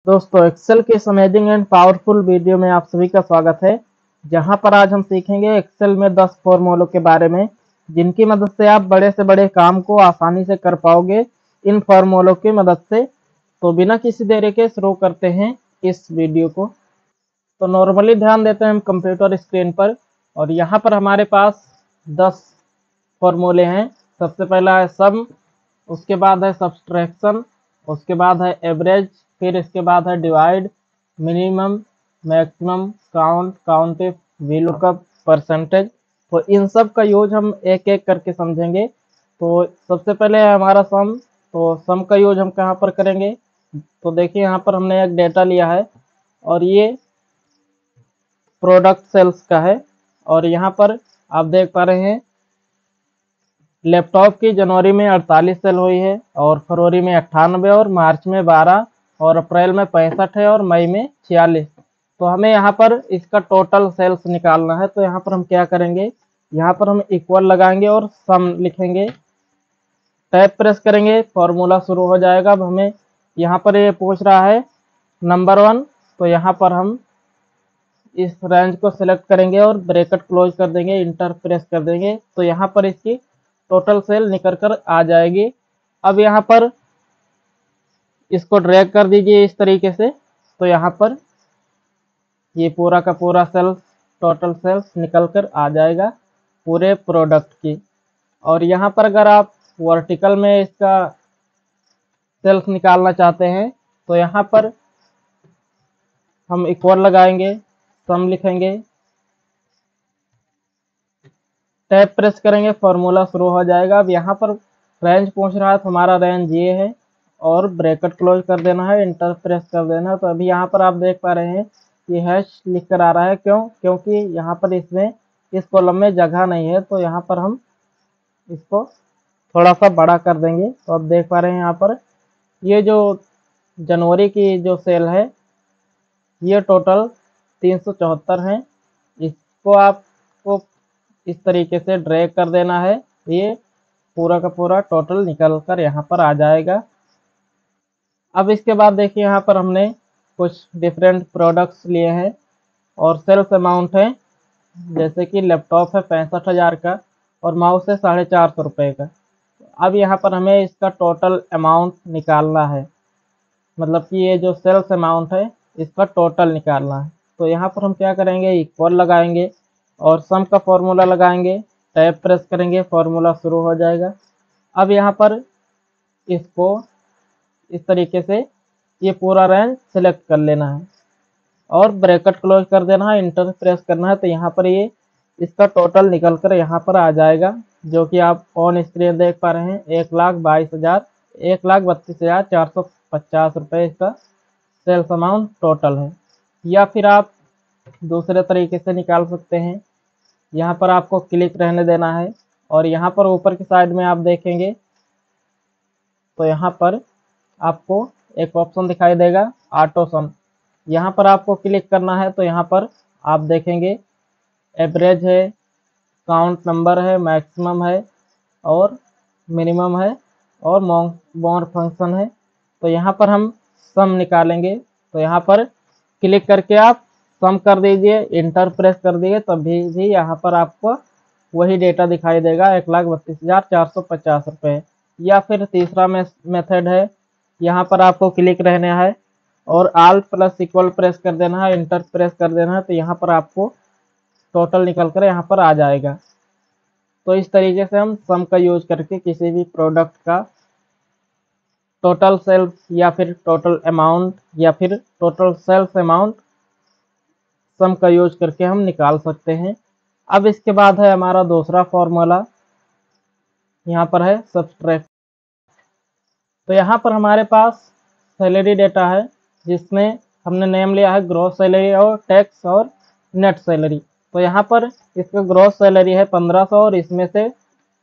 दोस्तों एक्सेल के इस अमेजिंग एंड पावरफुल वीडियो में आप सभी का स्वागत है। जहां पर आज हम सीखेंगे एक्सेल में 10 फॉर्मूलों के बारे में, जिनकी मदद से आप बड़े से बड़े काम को आसानी से कर पाओगे इन फॉर्मूलों की मदद से। तो बिना किसी देरी के शुरू करते हैं इस वीडियो को। तो नॉर्मली ध्यान देते हैं हम कंप्यूटर स्क्रीन पर, और यहाँ पर हमारे पास 10 फॉर्मूले हैं। सबसे पहला है सम, उसके बाद है सब्सट्रैक्शन, उसके बाद है एवरेज, फिर इसके बाद है divide, minimum, maximum, count, countif, V lookup, percentage. तो इन सब का यूज हम एक एक करके समझेंगे। तो सबसे पहले है हमारा सम। तो सम का यूज हम कहाँ पर करेंगे? तो देखिए यहाँ पर हमने एक डेटा लिया है और ये प्रोडक्ट सेल्स का है। और यहाँ पर आप देख पा रहे हैं लैपटॉप की जनवरी में 48 सेल हुई है, और फरवरी में 98, और मार्च में 12, और अप्रैल में 65 है, और मई में 46। तो हमें यहाँ पर इसका टोटल सेल्स निकालना है। तो यहाँ पर हम क्या करेंगे, यहाँ पर हम इक्वल लगाएंगे और सम लिखेंगे। टैब प्रेस करेंगे, फॉर्मूला शुरू हो जाएगा। अब हमें यहाँ पर ये पूछ रहा है नंबर 1, तो यहाँ पर हम इस रेंज को सिलेक्ट करेंगे और ब्रैकेट क्लोज कर देंगे, इंटर प्रेस कर देंगे। तो यहाँ पर इसकी टोटल सेल निकल कर आ जाएगी। अब यहाँ पर इसको ड्रैग कर दीजिए इस तरीके से। तो यहाँ पर ये पूरा का पूरा सेल्स, टोटल सेल्स निकल कर आ जाएगा पूरे प्रोडक्ट की। और यहाँ पर अगर आप वर्टिकल में इसका सेल्स निकालना चाहते हैं तो यहाँ पर हम इक्वल लगाएंगे, सम लिखेंगे, टैब प्रेस करेंगे, फॉर्मूला शुरू हो जाएगा। अब यहाँ पर रेंज पूछ रहा है तो हमारा रेंज ये है, और ब्रैकेट क्लोज कर देना है, इंटर प्रेस कर देना है। तो अभी यहाँ पर आप देख पा रहे हैं ये हैश लिख कर आ रहा है। क्यों? क्योंकि यहाँ पर इसमें इस कॉलम में जगह नहीं है। तो यहाँ पर हम इसको थोड़ा सा बड़ा कर देंगे। तो आप देख पा रहे हैं यहाँ पर ये जो जनवरी की जो सेल है ये टोटल 374 है। इसको आपको इस तरीके से ड्रैग कर देना है, ये पूरा का पूरा टोटल निकल कर यहाँ पर आ जाएगा। अब इसके बाद देखिए यहाँ पर हमने कुछ डिफरेंट प्रोडक्ट्स लिए हैं और सेल्स अमाउंट है, जैसे कि लैपटॉप है 65,000 का और माउस है 450 रुपये का। अब यहाँ पर हमें इसका टोटल अमाउंट निकालना है, मतलब कि ये जो सेल्स अमाउंट है इसका टोटल निकालना है। तो यहाँ पर हम क्या करेंगे, इक्वल लगाएंगे और सम का फॉर्मूला लगाएंगे, टैब प्रेस करेंगे, फॉर्मूला शुरू हो जाएगा। अब यहाँ पर इसको इस तरीके से ये पूरा रेंज सेलेक्ट कर लेना है और ब्रैकेट क्लोज कर देना है, इंटर प्रेस करना है। तो यहाँ पर ये इसका टोटल निकल कर यहाँ पर आ जाएगा, जो कि आप ऑन स्क्रीन देख पा रहे हैं। 1,32,450 रुपये इसका सेल्स अमाउंट टोटल है। या फिर आप दूसरे तरीके से निकाल सकते हैं। यहाँ पर आपको क्लिक रहने देना है और यहाँ पर ऊपर की साइड में आप देखेंगे तो यहाँ पर आपको एक ऑप्शन दिखाई देगा ऑटो सम। यहाँ पर आपको क्लिक करना है। तो यहाँ पर आप देखेंगे एवरेज है, काउंट नंबर है, मैक्सिमम है, और मिनिमम है, और मोर फंक्शन है। तो यहाँ पर हम सम निकालेंगे। तो यहाँ पर क्लिक करके आप सम कर दीजिए, इंटर प्रेस कर दिए, तभी भी यहाँ पर आपको वही डेटा दिखाई देगा 1,32,450 रुपये। या फिर तीसरा मेथड है, यहाँ पर आपको क्लिक रहना है और आल्ट प्लस इक्वल प्रेस कर देना है, इंटर प्रेस कर देना है। तो यहाँ पर आपको टोटल निकल कर यहाँ पर आ जाएगा। तो इस तरीके से हम सम का यूज करके किसी भी प्रोडक्ट का टोटल सेल्स या फिर टोटल अमाउंट या फिर टोटल सेल्स अमाउंट सम का यूज करके हम निकाल सकते हैं। अब इसके बाद है हमारा दूसरा फॉर्मूला, यहाँ पर है सब्सट्रैक्ट। तो यहाँ पर हमारे पास सैलरी डेटा है, जिसमें हमने नेम लिया है ग्रॉस सैलरी और टैक्स और नेट सैलरी। तो यहाँ पर इसका ग्रॉस सैलरी है 1500, और इसमें से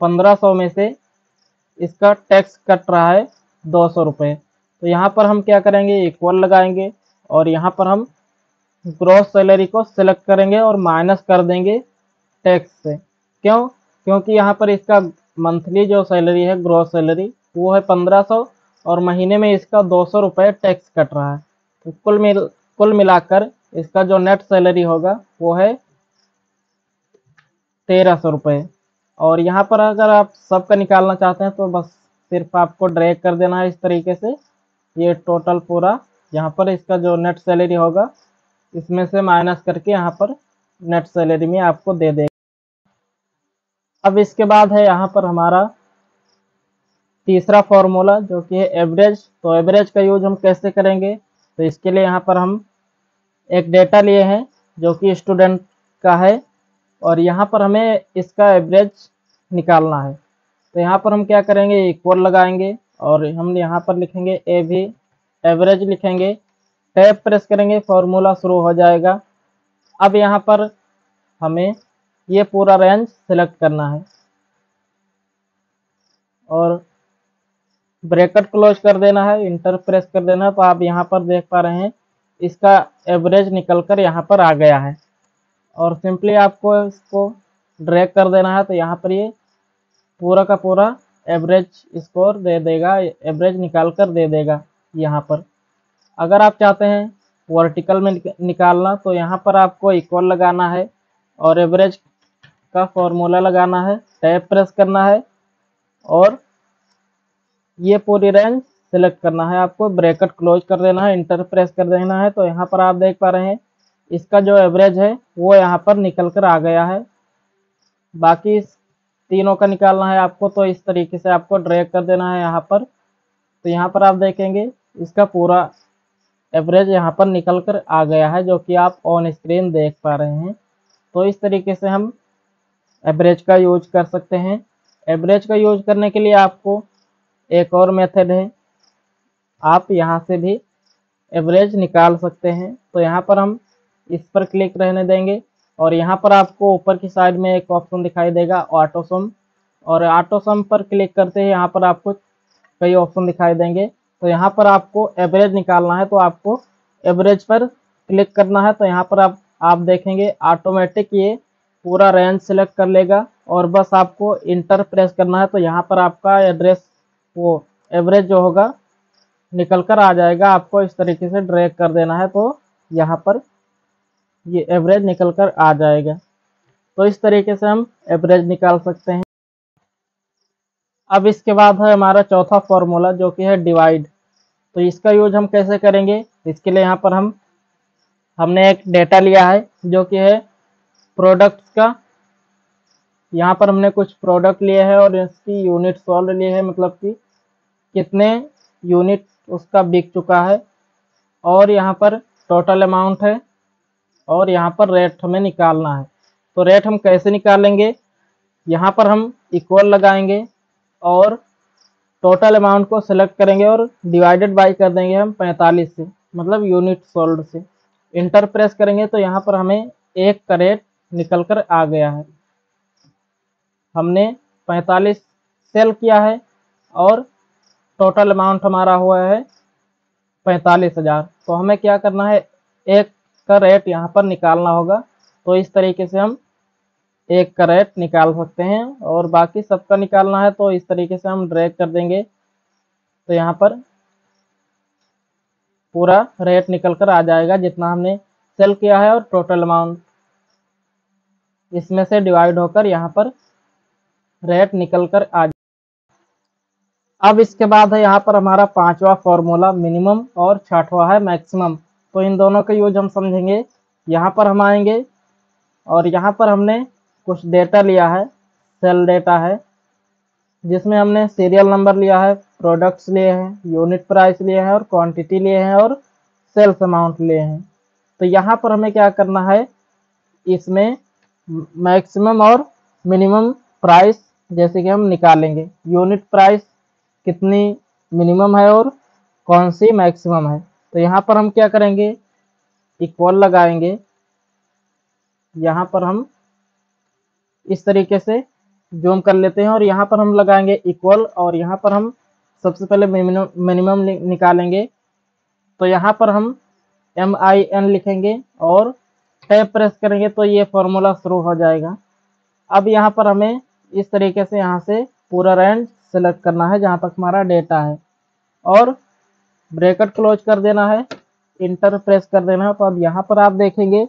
1500 में से इसका टैक्स कट रहा है 200 रुपये। तो यहाँ पर हम क्या करेंगे, इक्वल लगाएंगे और यहाँ पर हम ग्रॉस सैलरी को सिलेक्ट करेंगे और माइनस कर देंगे टैक्स से। क्यों? क्योंकि यहाँ पर इसका मंथली जो सैलरी है ग्रॉस सैलरी वो है 1500, और महीने में इसका 200 रुपये टैक्स कट रहा है। तो कुल मिलाकर इसका जो नेट सैलरी होगा वो है 1300 रुपये। और यहाँ पर अगर आप सबका निकालना चाहते हैं तो बस सिर्फ आपको ड्रैग कर देना है इस तरीके से। ये टोटल पूरा यहाँ पर इसका जो नेट सैलरी होगा इसमें से माइनस करके यहाँ पर नेट सैलरी में आपको दे देगा। अब इसके बाद है यहाँ पर हमारा तीसरा फॉर्मूला जो कि है एवरेज। तो एवरेज का यूज हम कैसे करेंगे, तो इसके लिए यहाँ पर हम एक डेटा लिए हैं जो कि स्टूडेंट का है और यहाँ पर हमें इसका एवरेज निकालना है। तो यहाँ पर हम क्या करेंगे, इक्वल लगाएंगे और हम यहाँ पर लिखेंगे ए भी एवरेज लिखेंगे, टैब प्रेस करेंगे, फॉर्मूला शुरू हो जाएगा। अब यहाँ पर हमें ये पूरा रेंज सेलेक्ट करना है और ब्रैकेट क्लोज कर देना है, इंटर प्रेस कर देना है। तो आप यहाँ पर देख पा रहे हैं इसका एवरेज निकल कर यहाँ पर आ गया है और सिंपली आपको इसको ड्रैग कर देना है। तो यहाँ पर ये पूरा का पूरा एवरेज स्कोर दे देगा, एवरेज निकाल कर दे देगा यहाँ पर। अगर आप चाहते हैं वर्टिकल में निकालना तो यहाँ पर आपको इक्वल लगाना है और एवरेज का फॉर्मूला लगाना है, टैब प्रेस करना है और ये पूरी रेंज सेलेक्ट करना है, आपको ब्रैकेट क्लोज कर देना है, इंटर प्रेस कर देना है। तो यहाँ पर आप देख पा रहे हैं इसका जो एवरेज है वो यहाँ पर निकल कर आ गया है। बाकी तीनों का निकालना है आपको, तो इस तरीके से आपको ड्रैग कर देना है यहाँ पर। तो यहाँ पर आप देखेंगे इसका पूरा एवरेज यहाँ पर निकल कर आ गया है जो कि आप ऑन स्क्रीन देख पा रहे हैं। तो इस तरीके से हम एवरेज का यूज कर सकते हैं। एवरेज का यूज करने के लिए आपको एक और मेथड है, आप यहाँ से भी एवरेज निकाल सकते हैं। तो यहाँ पर हम इस पर क्लिक रहने देंगे और यहाँ पर आपको ऊपर की साइड में एक ऑप्शन दिखाई देगा ऑटो सम, और ऑटो सम पर क्लिक करते ही यहाँ पर आपको कई ऑप्शन दिखाई देंगे। तो यहाँ पर आपको एवरेज निकालना है तो आपको एवरेज पर क्लिक करना है। तो यहाँ पर आप देखेंगे ऑटोमेटिक ये पूरा रेंज सेलेक्ट कर लेगा और बस आपको इंटर प्रेस करना है। तो यहाँ पर आपका एड्रेस वो एवरेज जो होगा निकल कर आ जाएगा, आपको इस तरीके से ड्रैग कर देना है तो यहाँ पर ये एवरेज निकल कर आ जाएगा। तो इस तरीके से हम एवरेज निकाल सकते हैं। अब इसके बाद है हमारा चौथा फॉर्मूला जो कि है डिवाइड। तो इसका यूज हम कैसे करेंगे, इसके लिए यहाँ पर हमने एक डेटा लिया है जो कि है प्रोडक्ट्स का। यहाँ पर हमने कुछ प्रोडक्ट लिए हैं और इसकी यूनिट सोल्ड लिए हैं, मतलब कि कितने यूनिट उसका बिक चुका है, और यहाँ पर टोटल अमाउंट है और यहाँ पर रेट हमें निकालना है। तो रेट हम कैसे निकालेंगे, यहाँ पर हम इक्वल लगाएंगे और टोटल अमाउंट को सेलेक्ट करेंगे और डिवाइडेड बाय कर देंगे हम 45 से, मतलब यूनिट सोल्ड से। इंटर प्रेस करेंगे तो यहाँ पर हमें एक का रेट निकल कर आ गया है। हमने 45 सेल किया है और टोटल अमाउंट हमारा हुआ है 45,000। तो हमें क्या करना है, एक का रेट यहाँ पर निकालना होगा। तो इस तरीके से हम एक का रेट निकाल सकते हैं और बाकी सबका निकालना है तो इस तरीके से हम ड्रैग कर देंगे। तो यहाँ पर पूरा रेट निकल कर आ जाएगा जितना हमने सेल किया है और टोटल अमाउंट इसमें से डिवाइड होकर यहाँ पर रेट निकल कर आ जाएगा। अब इसके बाद है यहाँ पर हमारा पांचवा फॉर्मूला मिनिमम और छठवां है मैक्सिमम। तो इन दोनों का यूज हम समझेंगे। यहाँ पर हम आएंगे और यहाँ पर हमने कुछ डेटा लिया है, सेल डेटा है जिसमें हमने सीरियल नंबर लिया है, प्रोडक्ट्स लिए हैं, यूनिट प्राइस लिए हैं और क्वांटिटी लिए हैं और सेल्स अमाउंट लिए हैं। तो यहाँ पर हमें क्या करना है, इसमें मैक्सिमम और मिनिमम प्राइस जैसे कि हम निकालेंगे। यूनिट प्राइस कितनी मिनिमम है और कौन सी मैक्सिमम है। तो यहाँ पर हम क्या करेंगे, इक्वल लगाएंगे। यहाँ पर हम इस तरीके से जूम कर लेते हैं और यहाँ पर हम लगाएंगे इक्वल और यहाँ पर हम सबसे पहले मिनिमम निकालेंगे। तो यहाँ पर हम MIN लिखेंगे और टैब प्रेस करेंगे तो ये फॉर्मूला शुरू हो जाएगा। अब यहाँ पर हमें इस तरीके से यहाँ से पूरा रेंज सेलेक्ट करना है जहाँ तक हमारा डेटा है और ब्रैकेट क्लोज कर देना है, इंटर प्रेस कर देना है। तो अब यहाँ पर आप देखेंगे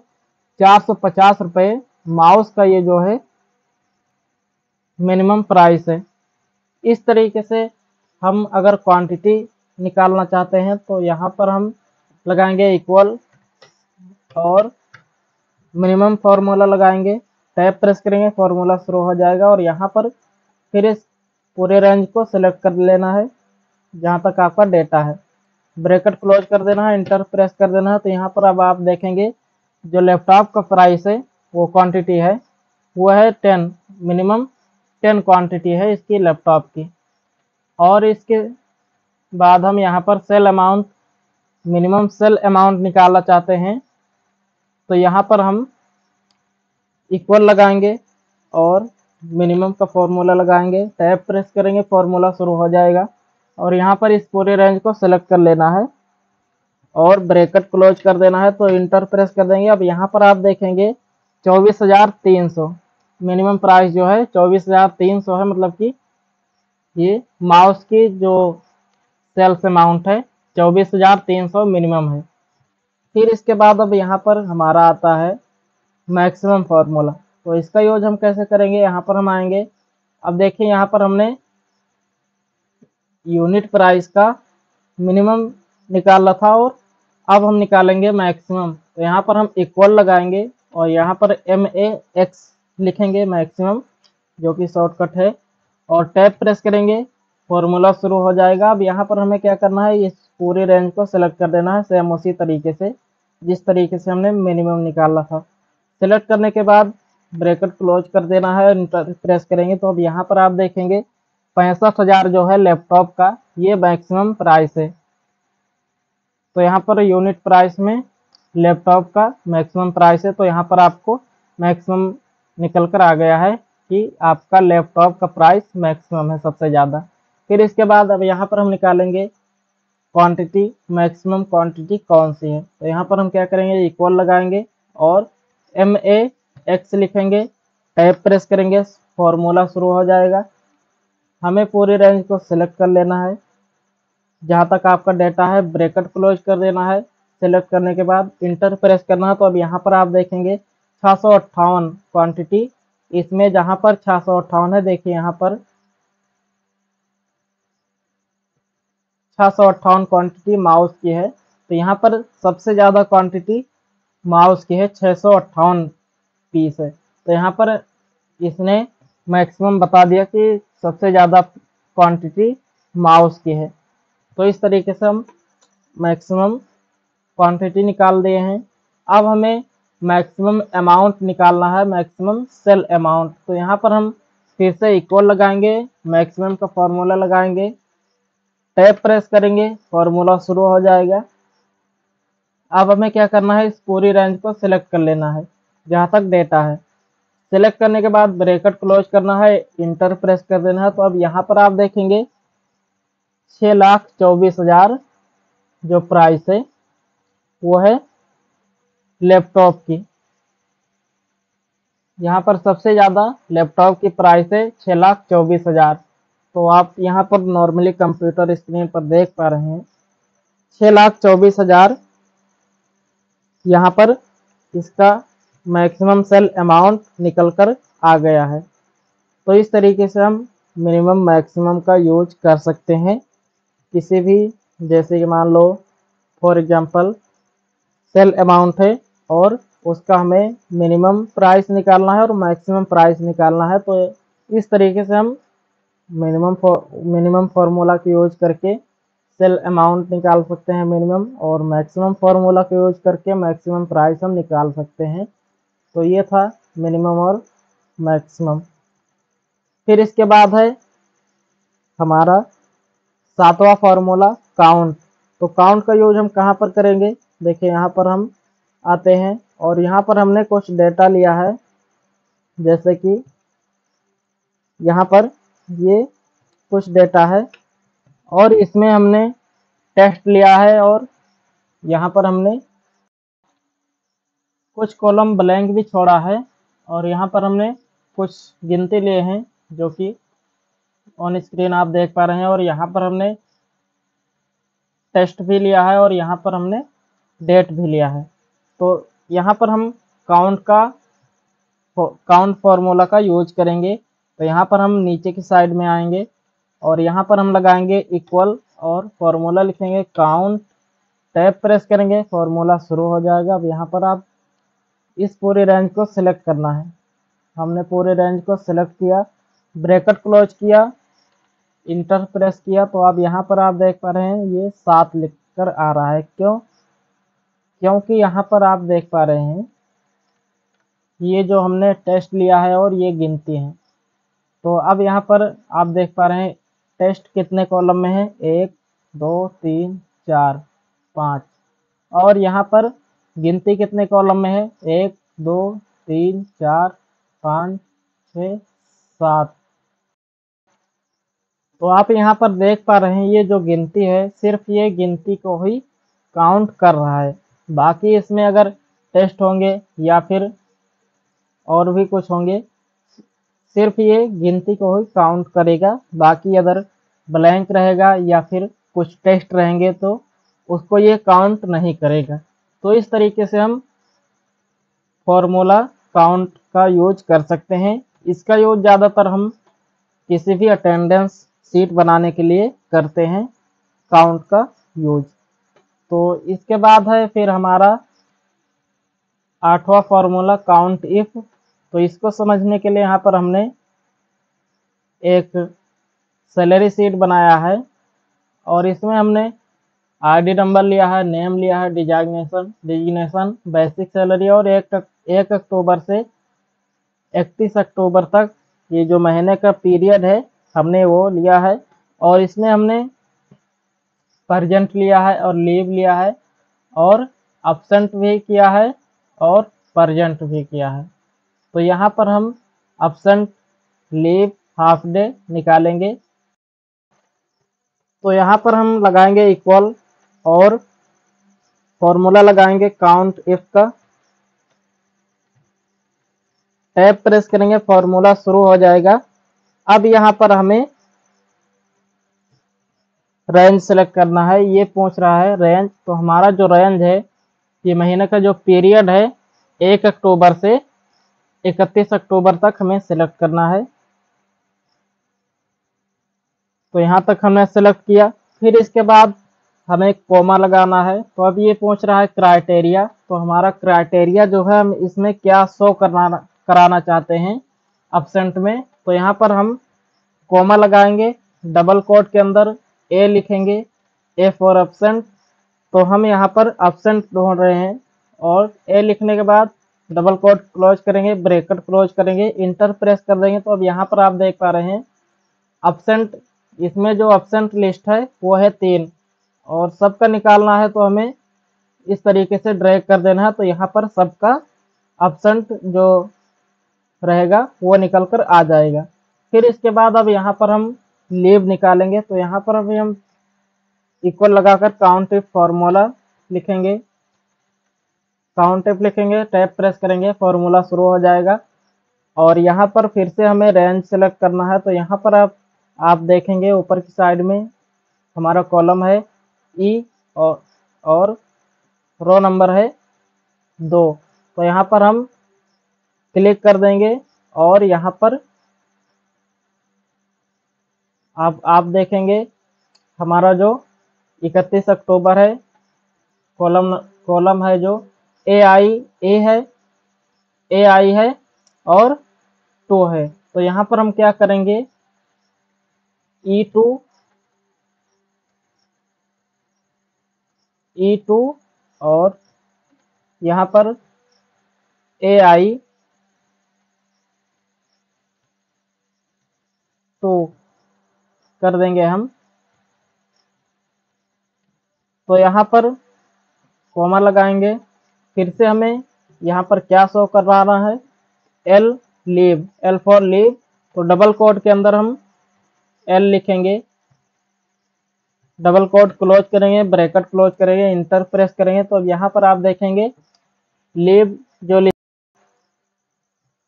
450 रुपये माउस का ये जो है मिनिमम प्राइस है। इस तरीके से हम अगर क्वांटिटी निकालना चाहते हैं तो यहाँ पर हम लगाएंगे इक्वल और मिनिमम फार्मूला लगाएंगे, टैब प्रेस करेंगे, फार्मूला शुरू हो जाएगा और यहाँ पर फिर इस पूरे रेंज को सिलेक्ट कर लेना है जहाँ तक आपका डेटा है, ब्रैकेट क्लोज कर देना है, इंटर प्रेस कर देना है। तो यहाँ पर अब आप देखेंगे जो लैपटॉप का प्राइस है वो क्वांटिटी है वो है 10, मिनिमम 10 क्वांटिटी है इसकी लैपटॉप की। और इसके बाद हम यहाँ पर sale amount, minimum sale amount निकालना चाहते हैं तो यहाँ पर हम इक्वल लगाएंगे और मिनिमम का फॉर्मूला लगाएंगे, टैब प्रेस करेंगे, फॉर्मूला शुरू हो जाएगा और यहाँ पर इस पूरे रेंज को सेलेक्ट कर लेना है और ब्रैकेट क्लोज कर देना है। तो इंटर प्रेस कर देंगे। अब यहाँ पर आप देखेंगे 24,300 मिनिमम प्राइस जो है 24,300 है, मतलब कि ये माउस की जो सेल्स अमाउंट है 24,300 मिनिमम है। फिर इसके बाद अब यहाँ पर हमारा आता है मैक्सिमम फार्मूला। तो इसका यूज हम कैसे करेंगे, यहाँ पर हम आएंगे। अब देखिए यहाँ पर हमने यूनिट प्राइस का मिनिमम निकाला था और अब हम निकालेंगे मैक्सिमम। तो यहाँ पर हम इक्वल लगाएंगे और यहाँ पर MAX लिखेंगे मैक्सिमम, जो कि शॉर्टकट है, और टैब प्रेस करेंगे, फॉर्मूला शुरू हो जाएगा। अब यहाँ पर हमें क्या करना है, इस पूरे रेंज को सेलेक्ट कर देना है सेम उसी तरीके से जिस तरीके से हमने मिनिमम निकाला था। सेलेक्ट करने के बाद ब्रैकेट क्लोज कर देना है, इंटर प्रेस करेंगे। तो अब यहाँ पर आप देखेंगे 65,000 जो है लैपटॉप का ये मैक्सिमम प्राइस है। तो यहाँ पर यूनिट प्राइस में लैपटॉप का मैक्सिमम प्राइस है। तो यहाँ पर आपको मैक्सिमम निकल कर आ गया है कि आपका लैपटॉप का प्राइस मैक्सिमम है सबसे ज़्यादा। फिर इसके बाद अब यहाँ पर हम निकालेंगे क्वांटिटी, मैक्सिमम क्वांटिटी कौन सी है। तो यहाँ पर हम क्या करेंगे, इक्वल लगाएंगे और MAX लिखेंगे, टैब प्रेस करेंगे, फॉर्मूला शुरू हो जाएगा। हमें पूरे रेंज को सिलेक्ट कर लेना है जहाँ तक आपका डेटा है, ब्रैकेट क्लोज कर देना है। सेलेक्ट करने के बाद इंटर प्रेस करना है। तो अब यहाँ पर आप देखेंगे 658 क्वांटिटी, इसमें जहाँ पर 658 है, देखिए यहाँ पर 658 क्वांटिटी माउस की है। तो यहाँ पर सबसे ज़्यादा क्वांटिटी माउस की है, 658 पीस है। तो यहाँ पर इसने मैक्सिमम बता दिया कि सबसे ज़्यादा क्वांटिटी माउस की है। तो इस तरीके से हम मैक्सिमम क्वांटिटी निकाल दिए हैं। अब हमें मैक्सिमम अमाउंट निकालना है, मैक्सिमम सेल अमाउंट। तो यहाँ पर हम फिर से इक्वल लगाएंगे, मैक्सिमम का फॉर्मूला लगाएंगे, टैब प्रेस करेंगे, फॉर्मूला शुरू हो जाएगा। अब हमें क्या करना है, इस पूरी रेंज को सिलेक्ट कर लेना है जहाँ तक डेटा है। सिलेक्ट करने के बाद ब्रैकेट क्लोज करना है, इंटर प्रेस कर देना है। तो अब यहाँ पर आप देखेंगे 6,24,000 जो प्राइस है वो है लैपटॉप की। यहाँ पर सबसे ज़्यादा लैपटॉप की प्राइस है 6,24,000। तो आप यहाँ पर नॉर्मली कंप्यूटर स्क्रीन पर देख पा रहे हैं 6,24,000 यहाँ पर इसका मैक्सिमम सेल अमाउंट निकल कर आ गया है। तो इस तरीके से हम मिनिमम मैक्सिमम का यूज कर सकते हैं किसी भी, जैसे कि मान लो फॉर एग्जांपल सेल अमाउंट है और उसका हमें मिनिमम प्राइस निकालना है और मैक्सिमम प्राइस निकालना है। तो इस तरीके से हम मिनिमम फार्मूला का यूज करके सेल अमाउंट निकाल सकते हैं मिनिमम, और मैक्सिमम फार्मूला का यूज करके मैक्सिमम प्राइस हम निकाल सकते हैं। तो ये था मिनिमम और मैक्सिमम। फिर इसके बाद है हमारा 7वां फार्मूला काउंट। तो काउंट का यूज हम कहाँ पर करेंगे, देखिए यहाँ पर हम आते हैं और यहाँ पर हमने कुछ डेटा लिया है, जैसे कि यहाँ पर ये कुछ डेटा है और इसमें हमने टेक्स्ट लिया है और यहाँ पर हमने कुछ कॉलम ब्लैंक भी छोड़ा है और यहाँ पर हमने कुछ गिनती लिए हैं जो कि ऑन स्क्रीन आप देख पा रहे हैं, और यहाँ पर हमने टेक्स्ट भी लिया है और यहाँ पर हमने डेट भी लिया है। तो यहाँ पर हम काउंट फार्मूला का यूज करेंगे। तो यहाँ पर हम नीचे की साइड में आएंगे और यहाँ पर हम लगाएंगे इक्वल और फार्मूला लिखेंगे काउंट, टैब प्रेस करेंगे, फार्मूला शुरू हो जाएगा। अब यहाँ पर आप इस पूरे रेंज को सिलेक्ट करना है। हमने पूरे रेंज को सिलेक्ट किया, ब्रैकेट क्लोज किया, इंटर प्रेस किया, तो अब यहाँ पर आप देख पा रहे हैं ये 7 लिख कर आ रहा है। क्योंकि यहाँ पर आप देख पा रहे हैं ये जो हमने टेस्ट लिया है और ये गिनती है। तो अब यहाँ पर आप देख पा रहे हैं टेस्ट कितने कॉलम में है, 1 2 3 4 5, और यहाँ पर गिनती कितने कॉलम में है, 1 2 3 4 5 6 7। तो आप यहाँ पर देख पा रहे हैं ये जो गिनती है सिर्फ ये गिनती को ही काउंट कर रहा है। बाकी इसमें अगर टेस्ट होंगे या फिर और भी कुछ होंगे, सिर्फ ये गिनती को ही काउंट करेगा। बाकी अगर ब्लैंक रहेगा या फिर कुछ टेस्ट रहेंगे तो उसको ये काउंट नहीं करेगा। तो इस तरीके से हम फॉर्मूला काउंट का यूज कर सकते हैं। इसका यूज ज़्यादातर हम किसी भी अटेंडेंस शीट बनाने के लिए करते हैं, काउंट का यूज। तो इसके बाद है फिर हमारा 8वां फॉर्मूला काउंट इफ। तो इसको समझने के लिए यहाँ पर हमने एक सैलरी शीट बनाया है और इसमें हमने आईडी नंबर लिया है, नेम लिया है, डिजिग्नेशन, बेसिक सैलरी, और 1 अक्टूबर से 31 अक्टूबर तक ये जो महीने का पीरियड है हमने वो लिया है। और इसमें हमने प्रेजेंट लिया है और लीव लिया है और एब्सेंट भी किया है और प्रेजेंट भी किया है। तो यहाँ पर हम एब्सेंट, लीव, हाफ डे निकालेंगे। तो यहाँ पर हम लगाएंगे इक्वल और फॉर्मूला लगाएंगे काउंट इफ का, टैब प्रेस करेंगे, फॉर्मूला शुरू हो जाएगा। अब यहाँ पर हमें रेंज सेलेक्ट करना है। ये पूछ रहा है रेंज, तो हमारा जो रेंज है ये महीने का जो पीरियड है 1 अक्टूबर से 31 अक्टूबर तक हमें सेलेक्ट करना है। तो यहाँ तक हमने सेलेक्ट किया। फिर इसके बाद हमें कोमा लगाना है। तो अब ये पूछ रहा है क्राइटेरिया। तो हमारा क्राइटेरिया जो है हम इसमें क्या शो कराना चाहते हैं एब्सेंट में। तो यहाँ पर हम कोमा लगाएंगे, डबल कोट के अंदर ए लिखेंगे, ए फॉर एब्सेंट। तो हम यहाँ पर एब्सेंट ढूंढ रहे हैं और ए लिखने के बाद डबल कोट क्लोज करेंगे, ब्रैकेट क्लोज करेंगे, इंटर प्रेस कर देंगे। तो अब यहाँ पर आप देख पा रहे हैं एब्सेंट, इसमें जो एब्सेंट लिस्ट है वो है 3 और सबका निकालना है। तो हमें इस तरीके से ड्रैग कर देना है। तो यहाँ पर सबका एब्सेंट जो रहेगा वो निकल कर आ जाएगा। फिर इसके बाद अब यहाँ पर हम लीव निकालेंगे। तो यहाँ पर अभी हम इक्वल लगाकर काउंट इफ फार्मूला लिखेंगे, काउंट इफ लिखेंगे, टैब प्रेस करेंगे, फार्मूला शुरू हो जाएगा। और यहाँ पर फिर से हमें रेंज सेलेक्ट करना है। तो यहाँ पर आप देखेंगे ऊपर की साइड में हमारा कॉलम है ई और रो नंबर है 2। तो यहाँ पर हम क्लिक कर देंगे और यहाँ पर आप देखेंगे हमारा जो 31 अक्टूबर है, कॉलम है जो ए आई है और 2 है। तो यहाँ पर हम क्या करेंगे, E2 और यहाँ पर AI 2 कर देंगे हम। तो यहाँ पर कोमा लगाएंगे। फिर से हमें यहाँ पर क्या शो कर रहा है, एल फॉर लीव। तो डबल कोट के अंदर हम एल लिखेंगे, डबल कोट क्लोज करेंगे, ब्रैकेट क्लोज करेंगे, इंटर प्रेस करेंगे। तो अब यहाँ पर आप देखेंगे लीव जो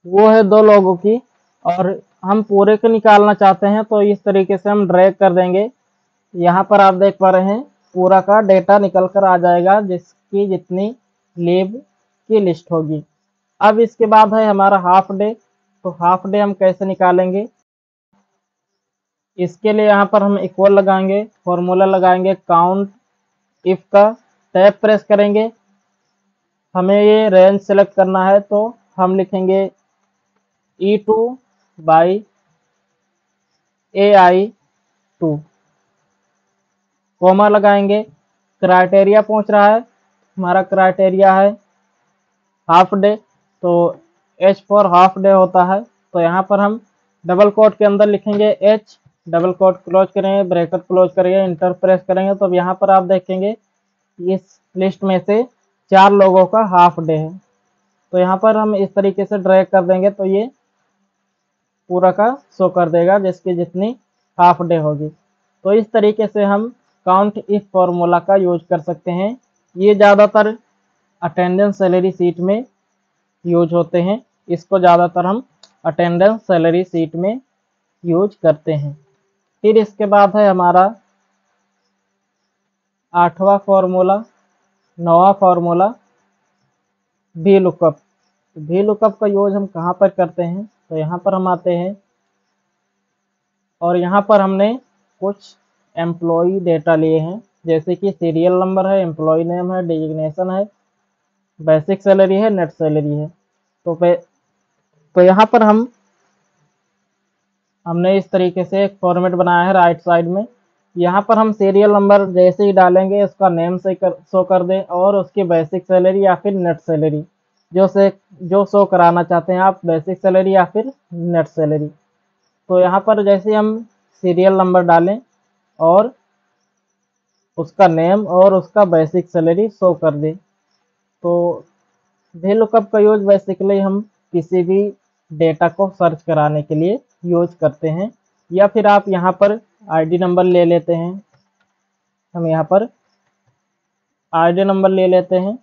वो है 2 लोगों की और हम पूरे को निकालना चाहते हैं। तो इस तरीके से हम ड्रैग कर देंगे। यहाँ पर आप देख पा रहे हैं पूरा का डेटा निकल कर आ जाएगा की जितनी लीव की लिस्ट होगी। अब इसके बाद है हमारा हाफ डे। तो हाफ डे हम कैसे निकालेंगे, इसके लिए यहाँ पर हम इक्वल लगाएंगे, फॉर्मूला लगाएंगे काउंट इफ का, टैब प्रेस करेंगे, हमें ये रेंज सेलेक्ट करना है तो हम लिखेंगे E2 बाई AI2, कोमा लगाएंगे। क्राइटेरिया पूछ रहा है, हमारा क्राइटेरिया है हाफ डे, तो H फॉर हाफ डे होता है। तो यहाँ पर हम डबल कोट के अंदर लिखेंगे H, डबल कोट क्लोज करेंगे, ब्रैकेट क्लोज करेंगे, इंटर प्रेस करेंगे। तो अब यहाँ पर आप देखेंगे इस लिस्ट में से 4 लोगों का हाफ डे है। तो यहाँ पर हम इस तरीके से ड्रैग कर देंगे तो ये पूरा का शो कर देगा जिसकी जितनी हाफ डे होगी। तो इस तरीके से हम काउंट इफ फॉर्मूला का यूज कर सकते हैं। ये ज़्यादातर अटेंडेंस सैलरी सीट में यूज होते हैं, इसको ज़्यादातर हम अटेंडेंस सैलरी सीट में यूज करते हैं। फिर इसके बाद है हमारा 8वां फॉर्मूला, 9वां formula V lookup. V lookup का यूज हम कहाँ पर करते हैं, तो यहाँ पर हम आते हैं और यहाँ पर हमने कुछ एम्प्लॉई डेटा लिए हैं, जैसे कि सीरियल नंबर है, एम्प्लॉई नेम है, डिजिग्नेशन है, बेसिक सैलरी है, नेट सैलरी है। तो यहाँ पर हमने इस तरीके से एक फॉर्मेट बनाया है राइट साइड में। यहाँ पर हम सीरियल नंबर जैसे ही डालेंगे उसका नेम से शो कर दें और उसकी बेसिक सैलरी या फिर नेट सैलरी जो शो कराना चाहते हैं आप, बेसिक सैलरी या फिर नेट सैलरी। तो यहाँ पर जैसे हम सीरियल नंबर डालें और उसका नेम और उसका बेसिक सैलरी शो कर दें। तो वी लुकअप का यूज बेसिकली हम किसी भी डेटा को सर्च कराने के लिए यूज करते हैं, या फिर आप यहाँ पर आईडी नंबर ले लेते हैं। हम यहाँ पर आईडी नंबर ले लेते हैं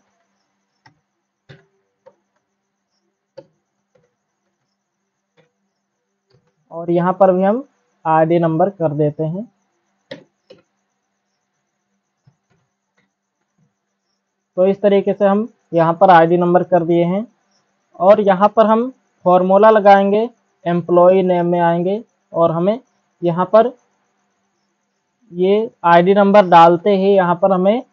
और यहाँ पर भी हम आईडी नंबर कर देते हैं। तो इस तरीके से हम यहाँ पर आईडी नंबर कर दिए हैं और यहाँ पर हम फॉर्मूला लगाएंगे, एम्प्लॉय नेम में आएंगे और हमें यहाँ पर ये आईडी नंबर डालते ही यहाँ पर हमें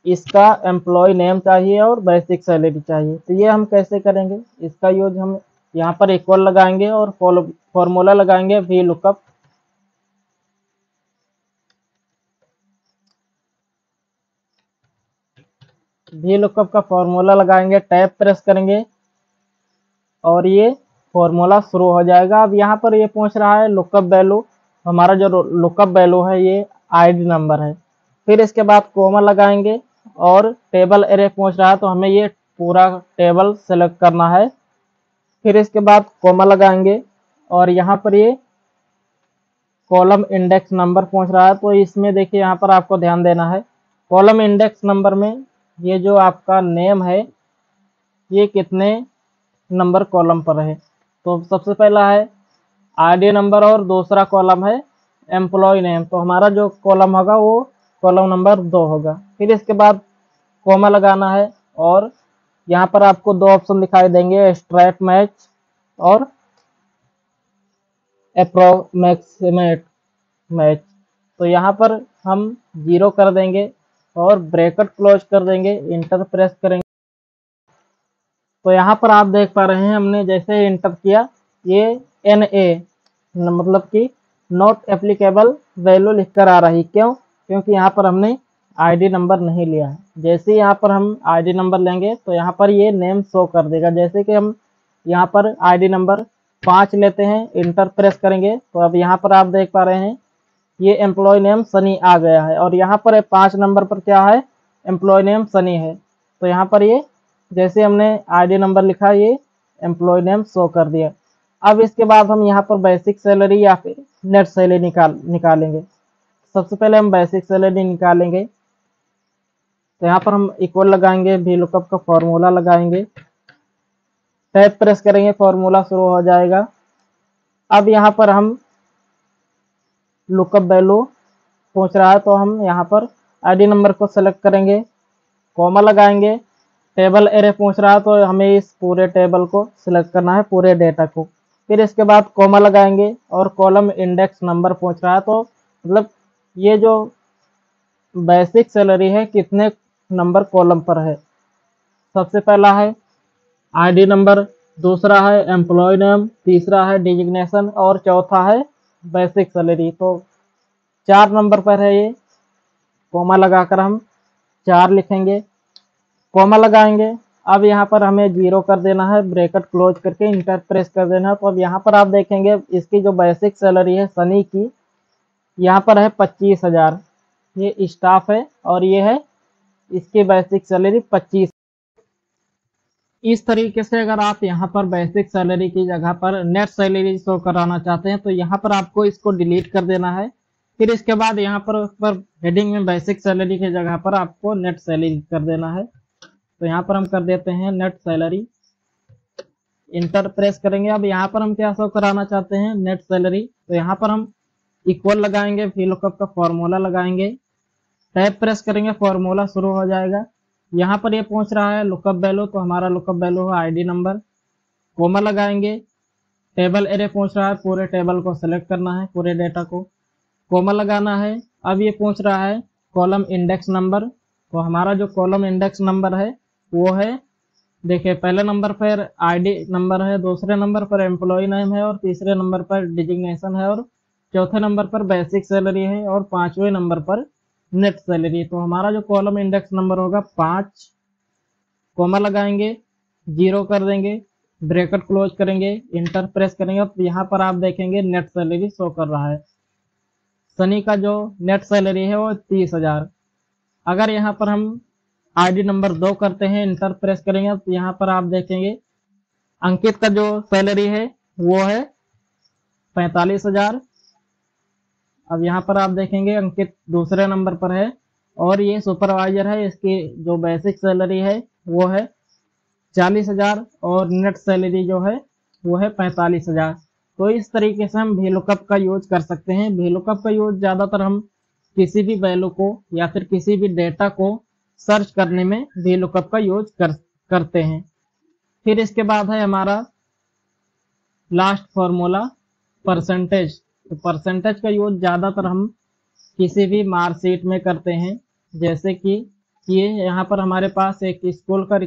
इसका एम्प्लॉय नेम चाहिए और बेसिक सैलरी चाहिए। तो ये हम कैसे करेंगे, इसका यूज हम यहाँ पर इक्वल लगाएंगे और फॉर्मूला लगाएंगे वी लुकअप। वी लुकअप का फॉर्मूला लगाएंगे, टैब प्रेस करेंगे और ये फॉर्मूला शुरू हो जाएगा। अब यहाँ पर ये पूछ रहा है लुकअप वैल्यू, हमारा जो लुकअप वैल्यू है ये आईडी नंबर है। फिर इसके बाद कोमा लगाएंगे और टेबल एरे पूछ रहा है तो हमें ये पूरा टेबल सेलेक्ट करना है। फिर इसके बाद कोमा लगाएंगे और यहाँ पर ये कॉलम इंडेक्स नंबर पूछ रहा है तो इसमें देखिए यहाँ पर आपको ध्यान देना है, कॉलम इंडेक्स नंबर में ये जो आपका नेम है ये कितने नंबर कॉलम पर है। तो सबसे पहला है आईडी नंबर और दूसरा कॉलम है एम्प्लॉय नेम, तो हमारा जो कॉलम होगा वो कॉलम नंबर 2 होगा। फिर इसके बाद कोमा लगाना है और यहाँ पर आपको 2 ऑप्शन दिखाई देंगे, स्ट्रैट मैच और अप्रोक्सीमेट मैच। तो यहाँ पर हम 0 कर देंगे और ब्रैकेट क्लोज कर देंगे, इंटर प्रेस करेंगे। तो यहाँ पर आप देख पा रहे हैं हमने जैसे इंटर किया ये NA मतलब कि नॉट एप्लीकेबल वैल्यू लिखकर आ रही, क्यों, क्योंकि यहाँ पर हमने आईडी नंबर नहीं लिया है। जैसे यहाँ पर हम आईडी नंबर लेंगे तो यहाँ पर ये नेम शो कर देगा। जैसे कि हम यहाँ पर आईडी नंबर 5 लेते हैं, इंटर प्रेस करेंगे तो अब यहाँ पर आप देख पा रहे हैं ये एम्प्लॉय नेम सनी आ गया है और यहाँ पर 5 नंबर पर क्या है, एम्प्लॉय नेम सनी है। तो यहाँ पर ये जैसे हमने आईडी नंबर लिखा ये एम्प्लॉय नेम शो कर दिया। अब इसके बाद हम यहाँ पर बेसिक सैलरी या फिर नेट सैलरी निकालेंगे। सबसे पहले हम बेसिक सैलरी निकालेंगे तो यहाँ पर हम इक्वल लगाएंगे, वी लुकअप का फॉर्मूला लगाएंगे, टैब प्रेस करेंगे, फॉर्मूला शुरू हो जाएगा। अब यहाँ पर हम लुकअप वैल्यू पूछ रहा है तो हम यहाँ पर आईडी नंबर को सेलेक्ट करेंगे कॉमा लगाएंगे। टेबल एरे पूछ रहा है तो हमें इस पूरे टेबल को सिलेक्ट करना है, पूरे डेटा को। फिर इसके बाद कॉमा लगाएंगे और कॉलम इंडेक्स नंबर पूछ रहा है तो मतलब ये जो बेसिक सैलरी है कितने नंबर कॉलम पर है। सबसे पहला है आईडी नंबर, दूसरा है एम्प्लॉय नेम, तीसरा है डिजिग्नेशन और चौथा है बेसिक सैलरी। तो 4 नंबर पर है ये। कॉमा लगाकर हम 4 लिखेंगे, कॉमा लगाएंगे। अब यहाँ पर हमें 0 कर देना है, ब्रैकेट क्लोज करके इंटर प्रेस कर देना है। तो अब यहाँ पर आप देखेंगे इसकी जो बेसिक सैलरी है सनी की, यहाँ पर है 25,000। ये स्टाफ है और ये है इसकी बेसिक सैलरी 25। इस तरीके से अगर आप यहाँ पर बेसिक सैलरी की जगह पर नेट सैलरी शो कराना चाहते हैं तो यहाँ पर आपको इसको डिलीट कर देना है। फिर इसके बाद यहाँ पर हेडिंग में बेसिक सैलरी की जगह पर आपको नेट सैलरी कर देना है। तो यहाँ पर हम कर देते हैं नेट सैलरी, इंटर प्रेस करेंगे। अब यहाँ पर हम क्या शो कराना चाहते हैं, नेट सैलरी। तो यहाँ पर हम इक्वल लगाएंगे, VLOOKUP का फॉर्मूला लगाएंगे, टैब प्रेस करेंगे, फॉर्मूला शुरू हो जाएगा। यहाँ पर ये पूछ रहा है लुकअप वैल्यू, तो हमारा लुकअप वैल्यू है आईडी नंबर। कोमा लगाएंगे, टेबल एरे पूछ रहा है, पूरे टेबल को सिलेक्ट करना है, पूरे डेटा को। कोमा लगाना है। अब ये पूछ रहा है कॉलम इंडेक्स नंबर, तो हमारा जो कॉलम इंडेक्स नंबर है वो है, देखिए पहले नंबर पर आईडी नंबर है, दूसरे नंबर पर एम्प्लॉय नेम है और तीसरे नंबर पर डिजिग्नेशन है और चौथे नंबर पर बेसिक सैलरी है और 5वें नंबर पर नेट सैलरी। तो हमारा जो कॉलम इंडेक्स नंबर होगा 5, कोमा लगाएंगे, 0 कर देंगे, ब्रैकेट क्लोज करेंगे, इंटर प्रेस करेंगे। तो यहाँ पर आप देखेंगे नेट सैलरी शो कर रहा है। सनी का जो नेट सैलरी है वो 30,000। अगर यहाँ पर हम आईडी नंबर 2 करते हैं, इंटर प्रेस करेंगे तो यहाँ पर आप देखेंगे अंकित का जो सैलरी है वो है 45,000। अब यहाँ पर आप देखेंगे अंकित दूसरे नंबर पर है और ये सुपरवाइजर है, इसकी जो बेसिक सैलरी है वो है 40,000 और नेट सैलरी जो है वो है 45,000। तो इस तरीके से हम VLOOKUP का यूज कर सकते हैं। VLOOKUP का यूज ज़्यादातर हम किसी भी वैल्यू को या फिर किसी भी डेटा को सर्च करने में VLOOKUP का यूज करते हैं। फिर इसके बाद है हमारा लास्ट फॉर्मूला परसेंटेज। तो परसेंटेज का यूज ज़्यादातर हम किसी भी मार्कशीट में करते हैं, जैसे कि ये यहाँ पर हमारे पास एक स्कूल का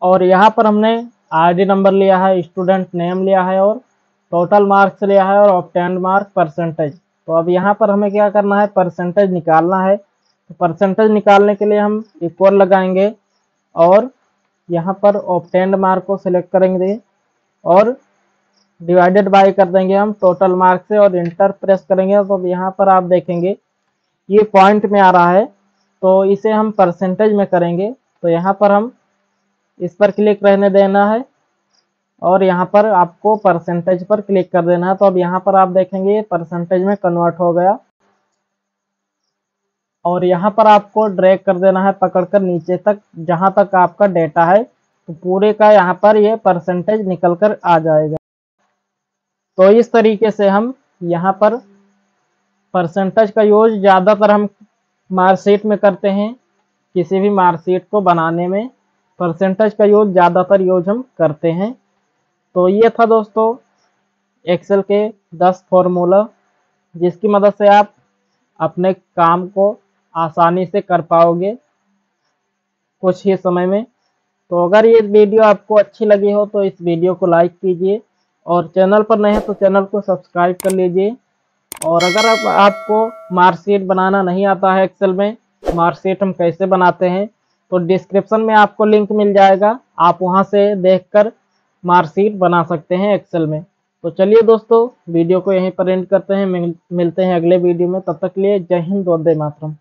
और यहाँ पर हमने आईडी नंबर लिया है, स्टूडेंट नेम लिया है और टोटल मार्क्स लिया है और ऑब्टेन्ड मार्क परसेंटेज। तो अब यहाँ पर हमें क्या करना है, परसेंटेज निकालना है। तो परसेंटेज निकालने के लिए हम इक्वल लगाएंगे और यहाँ पर ऑब्टेन्ड मार्क को सिलेक्ट करेंगे और डिवाइडेड बाय कर देंगे हम टोटल मार्क से और इंटर प्रेस करेंगे। तो यहाँ पर आप देखेंगे ये पॉइंट में आ रहा है, तो इसे हम परसेंटेज में करेंगे। तो यहाँ पर हम इस पर क्लिक रहने देना है और यहाँ पर आपको परसेंटेज पर क्लिक कर देना है। तो अब यहाँ पर आप देखेंगे ये परसेंटेज में कन्वर्ट हो गया और यहाँ पर आपको ड्रैग कर देना है पकड़कर नीचे तक, जहाँ तक आपका डेटा है। तो पूरे का यहाँ पर ये परसेंटेज निकल कर आ जाएगा। तो इस तरीके से हम यहाँ पर परसेंटेज का यूज ज़्यादातर हम मार्कशीट में करते हैं। किसी भी मार्कशीट को बनाने में परसेंटेज का यूज ज़्यादातर यूज हम करते हैं। तो ये था दोस्तों एक्सेल के 10 फॉर्मूला, जिसकी मदद से आप अपने काम को आसानी से कर पाओगे कुछ ही समय में। तो अगर ये वीडियो आपको अच्छी लगी हो तो इस वीडियो को लाइक कीजिए और चैनल पर नए हैं तो चैनल को सब्सक्राइब कर लीजिए। और अगर आपको मार्कशीट बनाना नहीं आता है, एक्सेल में मार्कशीट हम कैसे बनाते हैं, तो डिस्क्रिप्शन में आपको लिंक मिल जाएगा, आप वहां से देखकर मार्कशीट बना सकते हैं एक्सेल में। तो चलिए दोस्तों वीडियो को यहीं पर एंड करते हैं, मिलते हैं अगले वीडियो में। तब तक के लिए जय हिंद, वंदे मातरम।